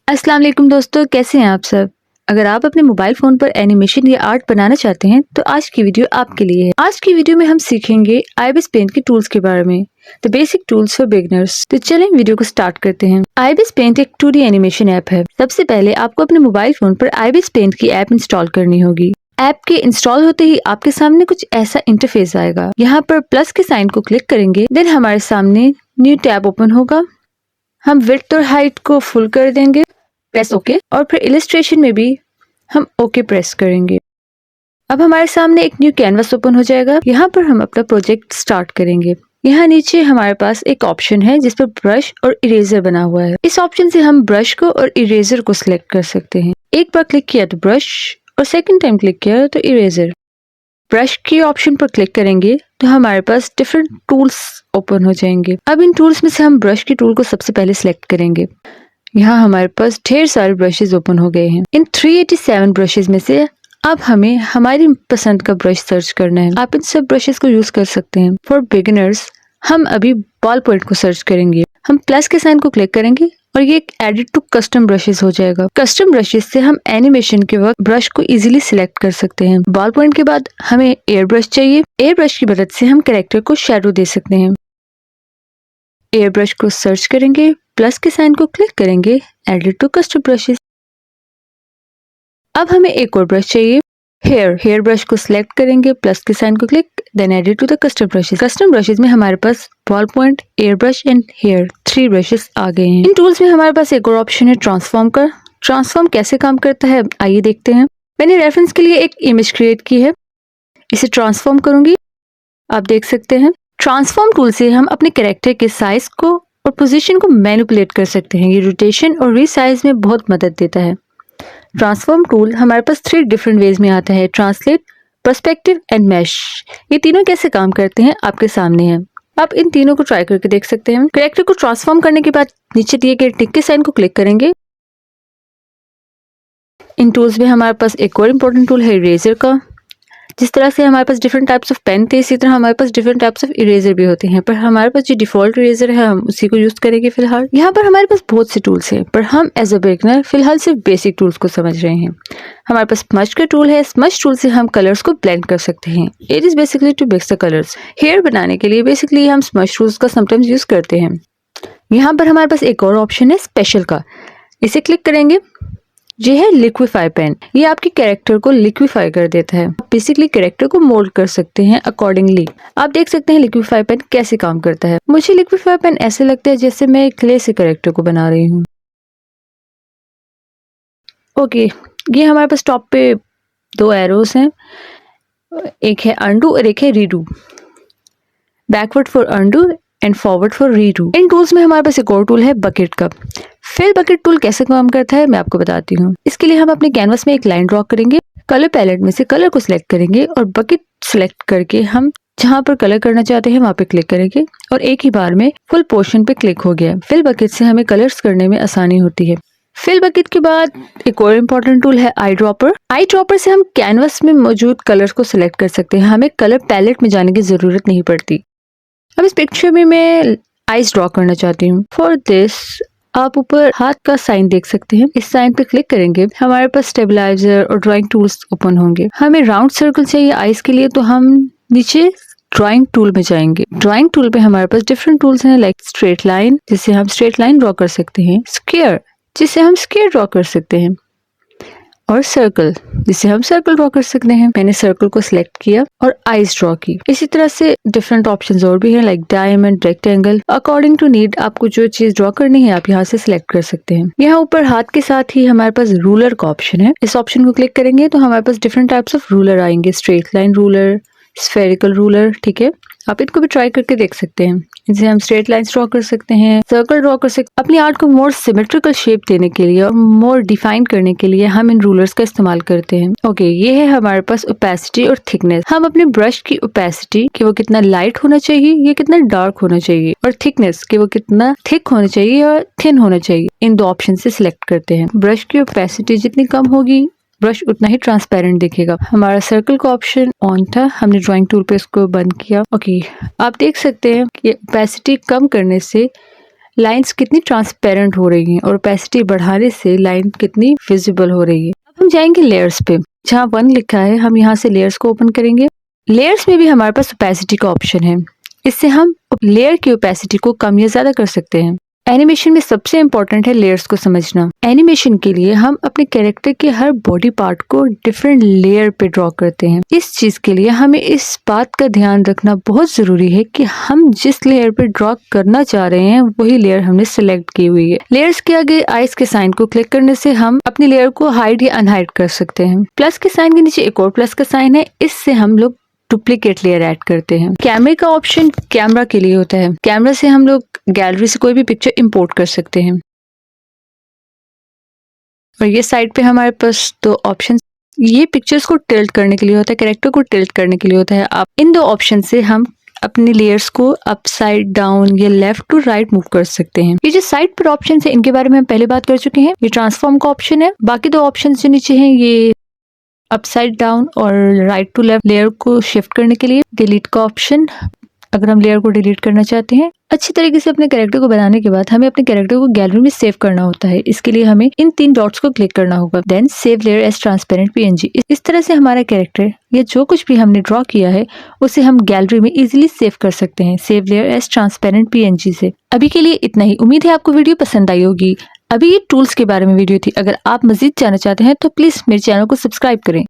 अस्सलाम वालेकुम दोस्तों, कैसे हैं आप सब। अगर आप अपने मोबाइल फ़ोन पर एनिमेशन या आर्ट बनाना चाहते हैं तो आज की वीडियो आपके लिए है। आज की वीडियो में हम सीखेंगे आईबीएस पेंट के टूल्स के बारे में, the basic tools for beginners. तो चलें वीडियो को स्टार्ट करते हैं। आईबीएस पेंट एक 2D एनिमेशन ऐप है। सबसे पहले आपको अपने मोबाइल फ़ोन पर आईबीएस पेंट की ऐप इंस्टॉल करनी होगी। ऐप के इंस्टॉल होते ही आपके सामने कुछ ऐसा इंटरफेस आएगा। यहाँ पर प्लस के साइन को क्लिक करेंगे, देन हमारे सामने न्यू टैब ओपन होगा। हम विड्थ और हाइट को फुल कर देंगे, प्रेस ओके, और फिर इलस्ट्रेशन में भी हम ओके प्रेस करेंगे। अब हमारे सामने एक न्यू कैनवस ओपन हो जाएगा। यहाँ पर हम अपना प्रोजेक्ट स्टार्ट करेंगे। यहाँ नीचे हमारे पास एक ऑप्शन है जिस पर ब्रश और इरेजर बना हुआ है। इस ऑप्शन से हम ब्रश को और इरेजर को सिलेक्ट कर सकते हैं। एक बार क्लिक किया तो ब्रश और सेकंड टाइम क्लिक किया तो इरेजर। ब्रश के ऑप्शन पर क्लिक करेंगे तो हमारे पास डिफरेंट टूल्स ओपन हो जाएंगे। अब इन टूल्स में से हम ब्रश के टूल को सबसे पहले सिलेक्ट करेंगे। यहाँ हमारे पास ढेर सारे ब्रशेस ओपन हो गए हैं। इन 387 ब्रशेस में से अब हमें हमारी पसंद का ब्रश सर्च करना है। आप इन सब ब्रशेस को यूज कर सकते हैं। फॉर बिगिनर्स हम अभी बॉल पॉइंट को सर्च करेंगे। हम प्लस के साइन को क्लिक करेंगे और ये एक एडिट टू कस्टम ब्रशेस हो जाएगा। कस्टम ब्रशेस से हम एनिमेशन के वक्त ब्रश को इजीली सिलेक्ट कर सकते हैं। बॉल पॉइंट के बाद हमें एयर ब्रश चाहिए। एयर ब्रश की मदद से हम कैरेक्टर को शैडो दे सकते हैं। एयर ब्रश को सर्च करेंगे, प्लस के साइन को क्लिक करेंगे, एडिट टू कस्टम ब्रशेस। अब हमें एक और ब्रश चाहिए, हेयर ब्रश को सिलेक्ट करेंगे, प्लस के साइन को click, then edit to the custom brushes. Custom brushes में हमारे पास ballpoint, airbrush and hair 3 brushes आ गए हैं। इन टूल्स में हमारे पास एक और ऑप्शन है ट्रांसफॉर्म का। ट्रांसफॉर्म कैसे काम करता है आइए देखते हैं। मैंने रेफरेंस के लिए एक इमेज क्रिएट की है, इसे ट्रांसफॉर्म करूंगी। आप देख सकते हैं ट्रांसफॉर्म टूल से हम अपने कैरेक्टर के साइज को और पोजीशन को मैनिपुलेट कर सकते हैं। ये रोटेशन और रीसाइज में बहुत मदद देता है। ट्रांसफॉर्म टूल हमारे पास 3 डिफरेंट वेज में आता है, ट्रांसलेट, पर्सपेक्टिव एंड मैश। ये तीनों कैसे काम करते हैं आपके सामने है। आप इन तीनों को ट्राई करके देख सकते हैं। कैरेक्टर को ट्रांसफॉर्म करने के बाद नीचे दिए गए टिक के साइन को क्लिक करेंगे। इन टूल्स में हमारे पास एक और इम्पोर्टेंट टूल है इरेजर का। जिस तरह से हमारे पास डिफरेंट टाइप्स ऑफ पेन थे, इसी तरह हमारे पास डिफरेंट टाइप्स ऑफ इरेजर भी होते हैं, पर हमारे पास जो डिफॉल्ट इरेजर है हम उसी को यूज करेंगे फिलहाल। यहाँ पर हमारे पास बहुत से टूल्स हैं, पर हम एज अ बिगिनर फिलहाल सिर्फ बेसिक टूल्स को समझ रहे हैं। हमारे पास स्मज का टूल है। स्मज टूल से हम कलर्स को ब्लेंड कर सकते हैं। It is basically to mix the colours. Hair बनाने के लिए बेसिकली हम स्मज टूल्स का समटाइम्स यूज करते हैं। यहाँ पर हमारे पास एक और ऑप्शन है स्पेशल का, इसे क्लिक करेंगे। ये है लिक्विफाई पेन। ये आपके कैरेक्टर को लिक्विफाई कर देता है। बेसिकली कैरेक्टर को मोल्ड कर सकते हैं अकॉर्डिंगली। आप देख सकते हैं लिक्विफाई पेन कैसे काम करता है। मुझे लिक्विफाई पेन ऐसे लगता है जैसे मैं क्ले से कैरेक्टर को बना रही हूँ। ओके, ये हमारे पास टॉप पे 2 एरोस हैं, एक है अनडू और एक है redo. Backward for undo and forward for redo. In tools में हमारे पास एक और टूल है बकेट का। फिल बकेट टूल कैसे काम करता है मैं आपको बताती हूँ। इसके लिए हम अपने कैनवस में एक लाइन ड्रॉ करेंगे। कलर पैलेट में से कलर को सिलेक्ट करेंगे और बकेट सिलेक्ट करके हम जहाँ पर कलर करना चाहते हैं वहाँ पे क्लिक करेंगे और एक ही बार में फुल पोर्शन पे क्लिक हो गया। फिल बकेट से हमें कलर्स करने में आसानी होती है। फिल बकेट के बाद एक और इम्पोर्टेंट टूल है आई ड्रॉपर। आई ड्रॉपर से हम कैनवस में मौजूद कलर्स को सिलेक्ट कर सकते हैं। हमें कलर पैलेट में जाने की जरूरत नहीं पड़ती। अब इस पिक्चर में मैं आइज ड्रॉ करना चाहती हूँ। फॉर दिस आप ऊपर हाथ का साइन देख सकते हैं। इस साइन पे क्लिक करेंगे, हमारे पास स्टेबलाइजर और ड्राइंग टूल्स ओपन होंगे। हमें राउंड सर्कल चाहिए आइज के लिए, तो हम नीचे ड्राइंग टूल में जाएंगे। ड्राइंग टूल पे हमारे पास डिफरेंट टूल्स हैं, लाइक स्ट्रेट लाइन जिससे हम स्ट्रेट लाइन ड्रॉ कर सकते हैं, स्क्वायर जिससे हम स्क्वायर ड्रॉ कर सकते हैं, और सर्कल जिससे हम सर्कल ड्रॉ कर सकते हैं। मैंने सर्कल को सिलेक्ट किया और आइज ड्रॉ की। इसी तरह से डिफरेंट ऑप्शंस और भी हैं, like diamond, rectangle. According to need आपको जो चीज ड्रॉ करनी है आप यहाँ से सिलेक्ट कर सकते हैं। यहाँ ऊपर हाथ के साथ ही हमारे पास रूलर का ऑप्शन है। इस ऑप्शन को क्लिक करेंगे तो हमारे पास डिफरेंट टाइप्स ऑफ रूलर आएंगे, straight line ruler, spherical ruler. ठीक है, आप इनको भी ट्राई करके देख सकते हैं। इनसे हम स्ट्रेट लाइंस ड्रॉ कर सकते हैं, सर्कल ड्रॉ कर सकते हैं। अपनी आर्ट को मोर सिमेट्रिकल शेप देने के लिए और मोर डिफाइन करने के लिए हम इन रूलर्स का इस्तेमाल करते हैं। ओके, ये है हमारे पास ओपेसिटी और थिकनेस। हम अपने ब्रश की ओपेसिटी कि वो कितना लाइट होना चाहिए, ये कितना डार्क होना चाहिए, और थिकनेस कि वो कितना थिक होना चाहिए और थिन होना चाहिए, इन 2 ऑप्शन से सिलेक्ट करते हैं। ब्रश की ओपेसिटी जितनी कम होगी ब्रश उतना ही ट्रांसपेरेंट दिखेगा। हमारा सर्कल का ऑप्शन ऑन था, हमने ड्राइंग टूल पे इसको बंद किया। ओके, आप देख सकते हैं कि ओपेसिटी कम करने से लाइंस कितनी ट्रांसपेरेंट हो रही हैं और ओपेसिटी बढ़ाने से लाइन कितनी विजिबल हो रही है। अब हम जाएंगे लेयर्स पे, जहाँ 1 लिखा है हम यहाँ से लेयर्स को ओपन करेंगे। लेयर्स में भी हमारे पास ओपेसिटी का ऑप्शन है, इससे हम लेयर की ओपेसिटी को कम या ज्यादा कर सकते हैं। एनिमेशन में सबसे इम्पोर्टेंट है लेयर्स को समझना। एनिमेशन के लिए हम अपने कैरेक्टर के हर बॉडी पार्ट को डिफरेंट लेयर पे ड्रॉ करते हैं। इस चीज के लिए हमें इस बात का ध्यान रखना बहुत जरूरी है कि हम जिस लेयर पे ड्रॉ करना चाह रहे हैं वही लेयर हमने सिलेक्ट की हुई है। लेयर्स के आगे आइस के साइन को क्लिक करने से हम अपनी लेयर को हाइड या अनहाइड कर सकते हैं। प्लस के साइन के नीचे एक और प्लस का साइन है, इससे हम लोग डुप्लीकेट लेयर ऐड करते हैं। कैमरे का ऑप्शन कैमरा के लिए होता है। कैमरा से हम लोग गैलरी से कोई भी पिक्चर इंपोर्ट कर सकते हैं। और ये साइड पे हमारे पास 2 ऑप्शन, ये पिक्चर्स को टिल्ट करने के लिए होता है, कैरेक्टर को टिल्ट करने के लिए होता है। आप इन 2 ऑप्शन से हम अपनी लेयर्स को अपसाइड डाउन या लेफ्ट टू राइट मूव कर सकते हैं। ये जो साइड पर ऑप्शन है इनके बारे में हम पहले बात कर चुके हैं। ये ट्रांसफॉर्म का ऑप्शन है। बाकी 2 ऑप्शन जो नीचे हैं ये अपसाइड डाउन और राइट टू लेफ्ट लेयर को शिफ्ट करने के लिए। डिलीट का ऑप्शन, अगर हम लेयर को डिलीट करना चाहते हैं। अच्छी तरीके से अपने कैरेक्टर को बनाने के बाद हमें अपने कैरेक्टर को गैलरी में सेव करना होता है। इसके लिए हमें इन 3 डॉट्स को क्लिक करना होगा। Then save layer as transparent PNG। इस तरह से हमारा कैरेक्टर या जो कुछ भी हमने ड्रॉ किया है उसे हम गैलरी में इजीली सेव कर सकते हैं save layer as transparent PNG से। अभी के लिए इतना ही। उम्मीद है आपको वीडियो पसंद आई होगी। अभी ये टूल्स के बारे में वीडियो थी। अगर आप मजीद जानना चाहते हैं तो प्लीज मेरे चैनल को सब्सक्राइब करें।